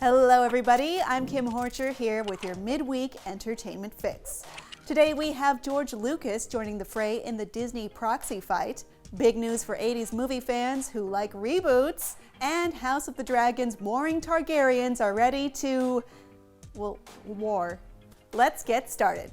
Hello everybody, I'm Kim Horcher here with your midweek entertainment fix. Today we have George Lucas joining the fray in the Disney proxy fight, big news for 80s movie fans who like reboots, and House of the Dragon's warring Targaryens are ready to, well, war. Let's get started.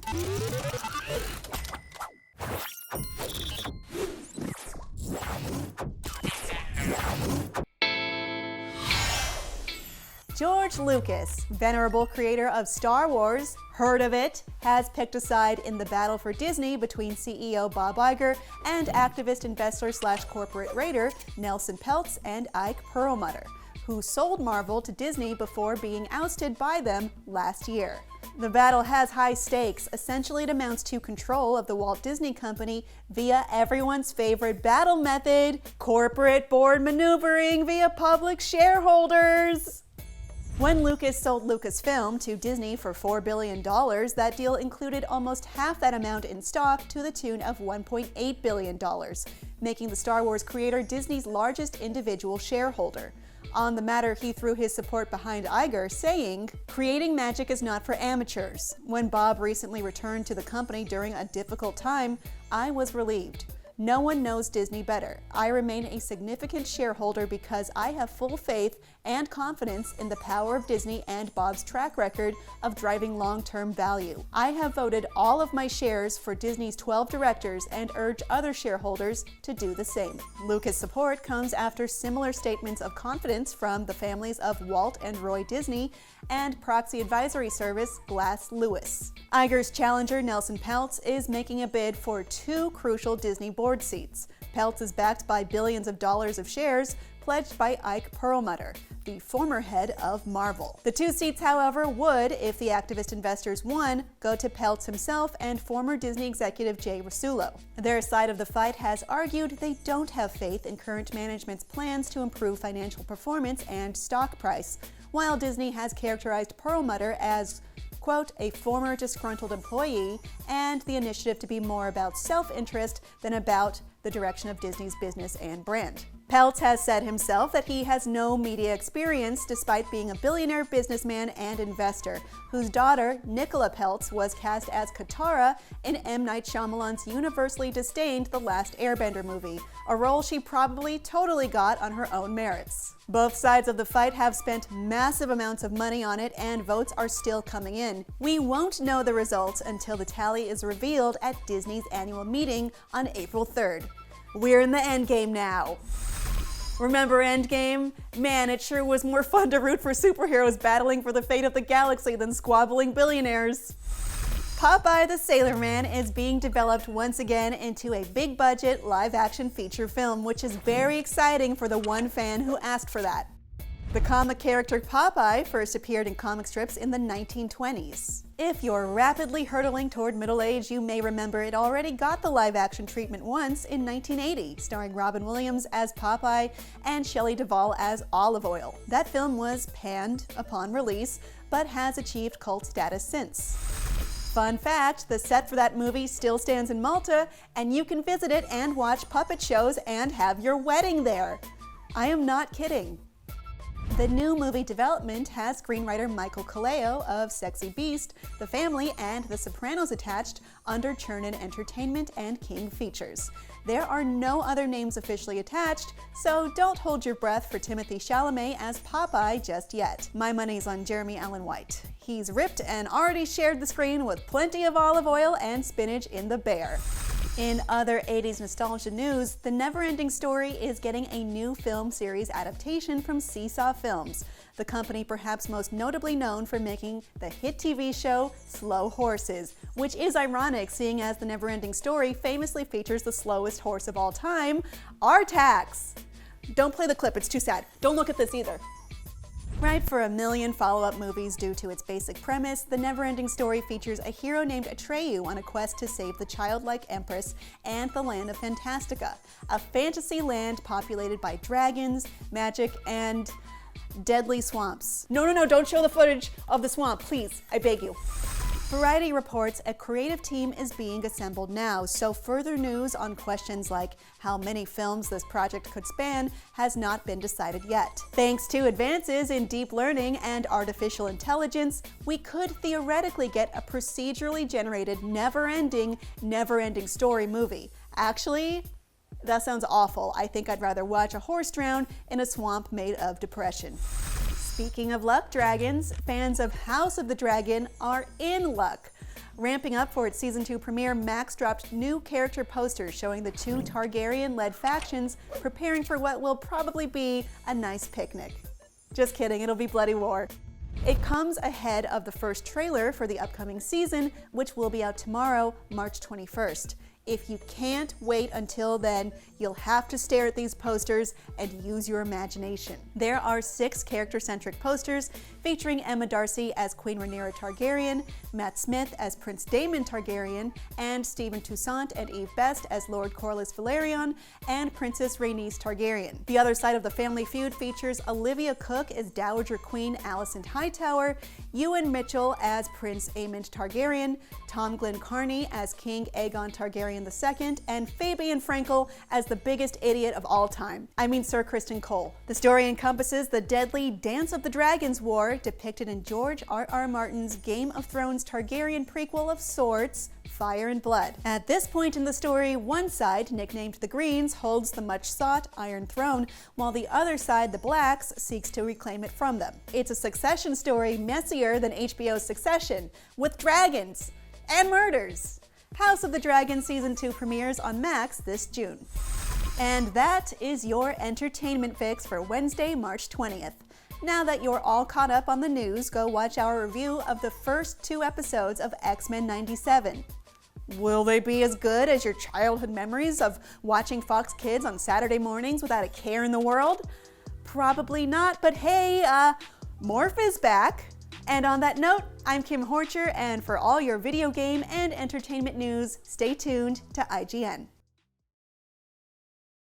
George Lucas, venerable creator of Star Wars, heard of it, has picked a side in the battle for Disney between CEO Bob Iger and activist investor/corporate raider Nelson Peltz and Ike Perlmutter, who sold Marvel to Disney before being ousted by them last year. The battle has high stakes. Essentially, it amounts to control of the Walt Disney Company via everyone's favorite battle method, corporate board maneuvering via public shareholders. When Lucas sold Lucasfilm to Disney for $4 billion, that deal included almost half that amount in stock to the tune of $1.8 billion, making the Star Wars creator Disney's largest individual shareholder. On the matter, he threw his support behind Iger, saying, "Creating magic is not for amateurs. When Bob recently returned to the company during a difficult time, I was relieved. No one knows Disney better. I remain a significant shareholder because I have full faith and confidence in the power of Disney and Bob's track record of driving long-term value. I have voted all of my shares for Disney's 12 directors and urge other shareholders to do the same." Lucas' support comes after similar statements of confidence from the families of Walt and Roy Disney and proxy advisory service Glass Lewis. Iger's challenger Nelson Peltz is making a bid for two crucial Disney board seats. Peltz is backed by billions of dollars of shares pledged by Ike Perlmutter, the former head of Marvel. The two seats, however, would, if the activist investors won, go to Peltz himself and former Disney executive Jay Rasulo. Their side of the fight has argued they don't have faith in current management's plans to improve financial performance and stock price, while Disney has characterized Perlmutter as, quote, a former disgruntled employee, and the initiative to be more about self-interest than about the direction of Disney's business and brand. Peltz has said himself that he has no media experience despite being a billionaire businessman and investor, whose daughter, Nicola Peltz, was cast as Katara in M. Night Shyamalan's universally disdained The Last Airbender movie, a role she probably totally got on her own merits. Both sides of the fight have spent massive amounts of money on it, and votes are still coming in. We won't know the results until the tally is revealed at Disney's annual meeting on April 3rd. We're in the endgame now. Remember Endgame? Man, it sure was more fun to root for superheroes battling for the fate of the galaxy than squabbling billionaires. Popeye the Sailor Man is being developed once again into a big-budget, live-action feature film, which is very exciting for the one fan who asked for that. The comic character Popeye first appeared in comic strips in the 1920s. If you're rapidly hurtling toward middle age, you may remember it already got the live-action treatment once in 1980, starring Robin Williams as Popeye and Shelley Duvall as Olive Oyl. That film was panned upon release, but has achieved cult status since. Fun fact, the set for that movie still stands in Malta, and you can visit it and watch puppet shows and have your wedding there. I am not kidding. The new movie development has screenwriter Michael Kaleo of Sexy Beast, The Family, and The Sopranos attached under Chernin Entertainment and King Features. There are no other names officially attached, so don't hold your breath for Timothée Chalamet as Popeye just yet. My money's on Jeremy Allen White. He's ripped and already shared the screen with plenty of olive oil and spinach in The Bear. In other 80s nostalgia news, The NeverEnding Story is getting a new film series adaptation from Seesaw Films, the company perhaps most notably known for making the hit TV show Slow Horses, which is ironic seeing as The NeverEnding Story famously features the slowest horse of all time, Artax. Don't play the clip, it's too sad. Don't look at this either. Ripe for a million follow-up movies due to its basic premise, The NeverEnding Story features a hero named Atreyu on a quest to save the childlike Empress and the land of Fantastica, a fantasy land populated by dragons, magic, and deadly swamps. No, don't show the footage of the swamp, please, I beg you. Variety reports a creative team is being assembled now, so further news on questions like how many films this project could span has not been decided yet. Thanks to advances in deep learning and artificial intelligence, we could theoretically get a procedurally generated NeverEnding Story movie. Actually, that sounds awful. I think I'd rather watch a horse drown in a swamp made of depression. Speaking of luck dragons, fans of House of the Dragon are in luck. Ramping up for its season 2 premiere, Max dropped new character posters showing the two Targaryen-led factions preparing for what will probably be a nice picnic. Just kidding, it'll be bloody war. It comes ahead of the first trailer for the upcoming season, which will be out tomorrow, March 21st. If you can't wait until then, you'll have to stare at these posters and use your imagination. There are 6 character-centric posters featuring Emma Darcy as Queen Rhaenyra Targaryen, Matt Smith as Prince Daemon Targaryen, and Stephen Toussaint and Eve Best as Lord Corlys Velaryon and Princess Rhaenys Targaryen. The other side of the family feud features Olivia Cooke as Dowager Queen Alicent Hightower, Ewan Mitchell as Prince Aemond Targaryen, Tom Glenn Carney as King Aegon Targaryen II, and Fabian Frankel as the biggest idiot of all time. I mean Sir Criston Cole. The story encompasses the deadly Dance of the Dragons war depicted in George R.R. Martin's Game of Thrones Targaryen prequel of sorts, Fire and Blood. At this point in the story, one side, nicknamed the Greens, holds the much-sought Iron Throne, while the other side, the Blacks, seeks to reclaim it from them. It's a succession story messier than HBO's Succession, with dragons and murders. House of the Dragon Season 2 premieres on Max this June. And that is your entertainment fix for Wednesday, March 20th. Now that you're all caught up on the news, go watch our review of the first 2 episodes of X-Men '97. Will they be as good as your childhood memories of watching Fox Kids on Saturday mornings without a care in the world? Probably not, but hey, Morph is back. And on that note, I'm Kim Horcher, and for all your video game and entertainment news, stay tuned to IGN.